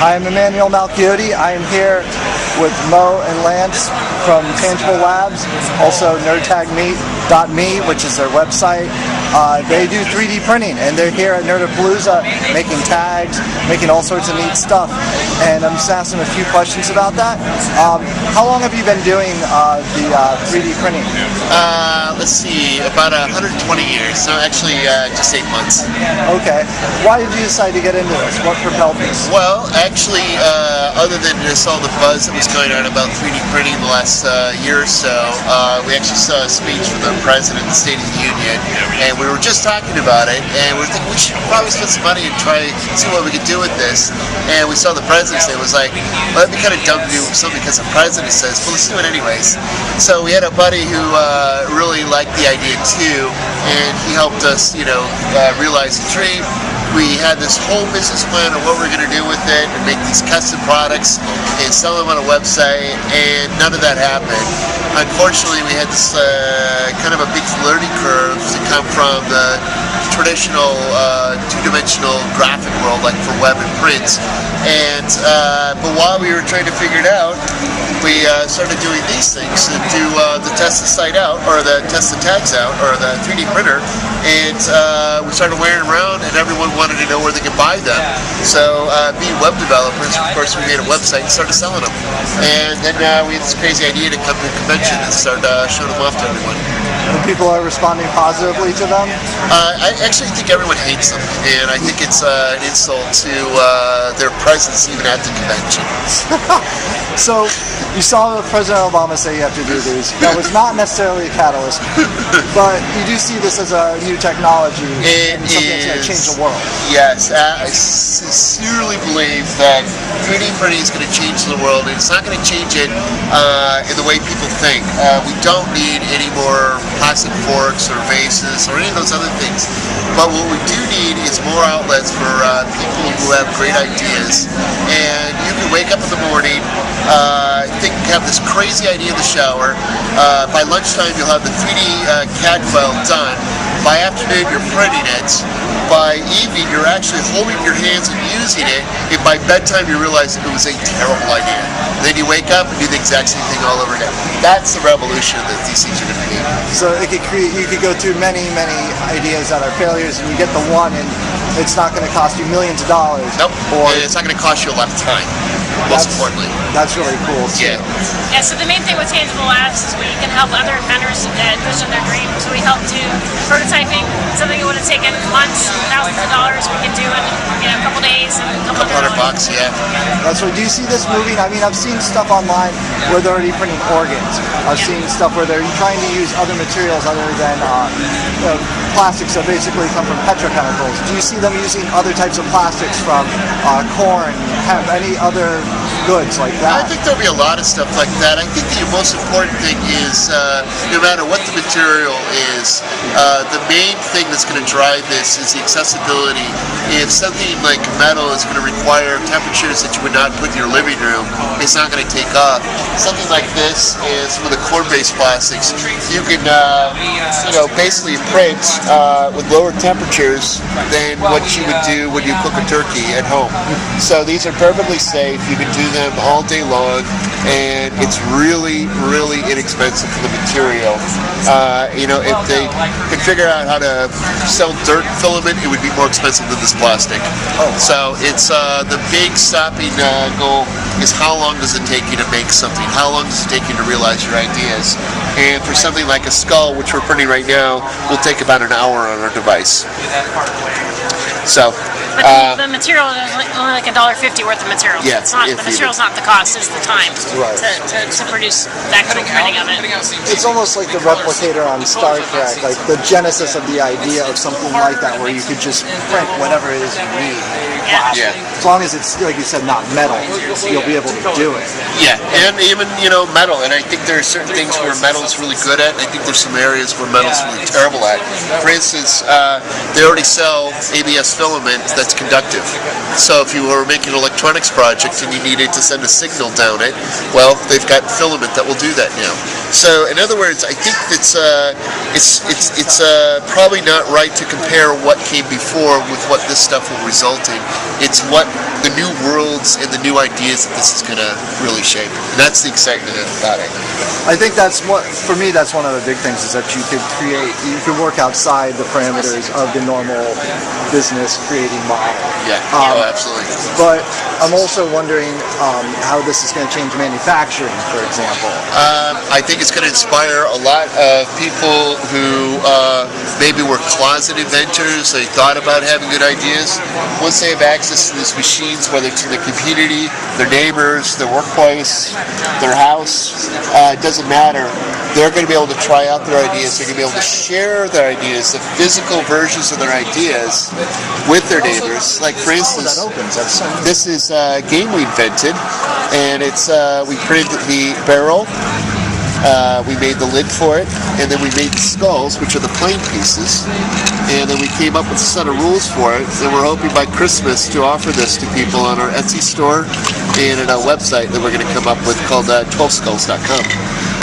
I am Emmanuel Malchiotti. I am here with Mo and Lance from Tangible Labs, also nerdtagme.me, which is their website. They do 3D printing, and they're here at Nerdapalooza making tags, making all sorts of neat stuff. And I'm just asking a few questions about that. How long have you been doing the 3D printing? Let's see, about 120 years, so actually just 8 months. Okay. Why did you decide to get into this? What propelled this? Well, actually, other than just all the buzz that was going on about 3D printing the last year or so, we actually saw a speech from the President of the State of the Union, and we were just talking about it, and we were thinking we should probably spend some money and try to see what we could do with this. And we saw the President say, it was like, well, that'd be kind of dumb to do something because the President says, well, let's do it anyways. So we had a buddy who really liked the idea too, and he helped us, realize the dream. We had this whole business plan of what we're going to do with it and make these custom products and sell them on a website, and none of that happened. Unfortunately, we had this kind of a big learning curve to come from the traditional two-dimensional graphic world, like for web and print. And but while we were trying to figure it out, we started doing these things to do the test the site out, or the test the tags out, or the 3D printer, and we started wearing them around, and everyone wanted to know where they could buy them. So being web developers, of course, we made a website and started selling them. And then we had this crazy idea to come to a convention and start showing them off to everyone. And people are responding positively to them? I actually think everyone hates them, and I think it's an insult to their presence even at the convention. So, you saw President Obama say you have to do these. That was not necessarily a catalyst, but you do see this as a new technology and something that's going to change the world. Yes, I sincerely believe that 3D printing is going to change the world, and it's not going to change it in the way people think. We don't need any more plastic forks or vases or any of those other things. But what we do need is more outlets for people who have great ideas. And you can wake up in the morning, have this crazy idea in the shower. By lunchtime, you'll have the 3D CAD file done. By afternoon, you're printing it. By evening, you're actually holding your hands and using it. And by bedtime, you realize it was a terrible idea. And then you wake up and do the exact same thing all over again. That's the revolution that these things are going to be. So it could you could go through many ideas that are failures, and you get the one, and it's not going to cost you millions of dollars. Nope. Or it's not going to cost you a lot of time. Most importantly. That's really cool too. Yeah, so the main thing with Tangible Labs is we can help other vendors envision their dreams. So we help do prototyping, something that would have taken months, thousands of dollars, we can do in a couple days, and a couple $100, yeah. That's right. Do you see this moving? I mean, I've seen stuff online where they're already printing organs. I've seen stuff where they're trying to use other materials other than plastics that basically come from petrochemicals. Do you see them using other types of plastics from corn, hemp, any other goods like that? I think there'll be a lot of stuff like that. I think the most important thing is, no matter what the material is, the main thing that's going to drive this is the accessibility. If something like metal is going to require temperatures that you would not put in your living room, it's not going to take off. Something like this is with the corn-based plastics. You can, basically print with lower temperatures than what you would do when you cook a turkey at home. So these are perfectly safe. You can do them all day long, and it's really, really inexpensive for the material. If they could figure out how to sell dirt filament, it would be more expensive than this plastic. So it's the big stopping goal is how long does it take you to make something? How long does it take you to realize your ideas? And for something like a skull, which we're printing right now, will take about an hour on our device. So. But the material is only like $1.50 worth of material. Yeah, it's not, the material's not the cost, it's the time to produce the actual printing of it. It's almost like the replicator on Star Trek, like the genesis of the idea of something like that, where you could just print whatever it is you need. Yeah. As long as it's, like you said, not metal, you'll be able to do it. Yeah, and even, metal. And I think there are certain things where metal's really good at. I think there's some areas where metal's really terrible at. For instance, they already sell ABS filament that's conductive. So if you were making an electronics project and you needed to send a signal down it, well, they've got filament that will do that now. So, in other words, I think it's probably not right to compare what came before with what this stuff will result in. It's what the new worlds and the new ideas that this is going to really shape. And that's the excitement about it. I think that's what, for me, that's one of the big things is that you could work outside the parameters of the normal business creating model. Yeah, absolutely. But I'm also wondering how this is going to change manufacturing, for example. I think it's going to inspire a lot of people who maybe were closet inventors. They thought about having good ideas. Once they have access to these machines, whether it's in the community, their neighbors, their workplace, their house, it doesn't matter. They're going to be able to try out their ideas. They're going to be able to share their ideas, the physical versions of their ideas, with their neighbors. Like, for instance, this is a game we invented, and it's we printed the barrel. We made the lid for it, and then we made the skulls, which are the plain pieces, and then we came up with a set of rules for it, and we're hoping by Christmas to offer this to people on our Etsy store and at our website that we're going to come up with called 12skulls.com.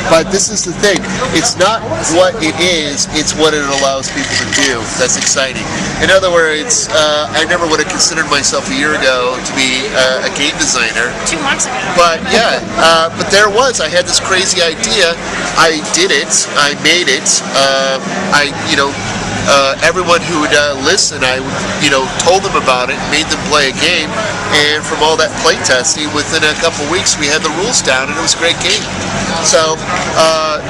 But this is the thing, it's not what it is, it's what it allows people to do that's exciting. In other words, I never would have considered myself a year ago to be a game designer. 2 months ago. But yeah, but there was, I had this crazy idea, I did it, I made it, everyone who would listen, I told them about it, made them play a game, and from all that play testing, within a couple weeks we had the rules down, and it was a great game. So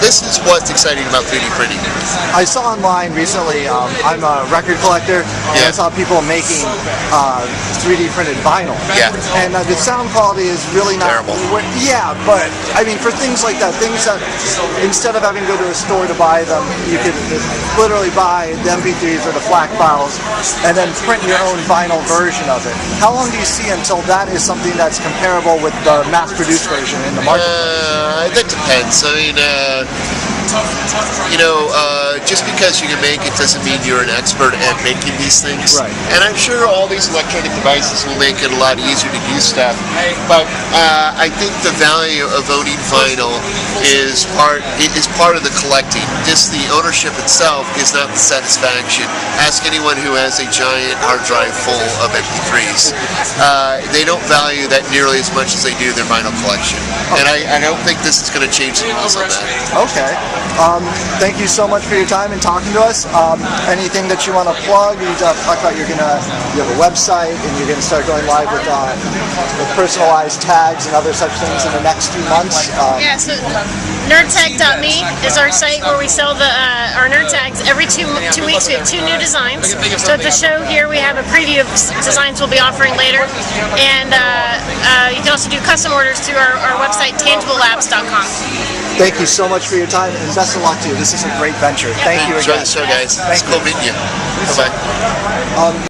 this is what's exciting about 3D printing. I saw online recently, I'm a record collector, and I saw people making 3D printed vinyl. Yeah. And the sound quality is really not terrible. Yeah, but I mean, for things like that, things that instead of having to go to a store to buy them, you could literally buy the MP3s or the FLAC files and then print your own vinyl version of it. How long do you see until that is something that's comparable with the mass-produced version in the market? That depends. I mean, just because you can make it doesn't mean you're an expert at making these things. Right. And I'm sure all these electronic devices will make it a lot easier to do stuff. But I think the value of owning vinyl is part of the collecting. Just the ownership itself is not the satisfaction. Ask anyone who has a giant hard drive full of MP3s. They don't value that nearly as much as they do their vinyl collection. And I don't think this is going to change the rules on that. Okay. Thank you so much for your time and talking to us. Anything that you want to plug? You talk about you have a website and you're going to start going live with personalized tags and other such things in the next few months. So nerdtag.me is our site where we sell our nerd tags. Every 2 weeks we have 2 new designs. So at the show here we have a preview of designs we'll be offering later. And you can also do custom orders through our website, tangiblelabs.com. Thank you so much for your time and best of luck to you. This is a great venture. Thank you again. Enjoy the show, guys. It's cool meeting you. Bye-bye.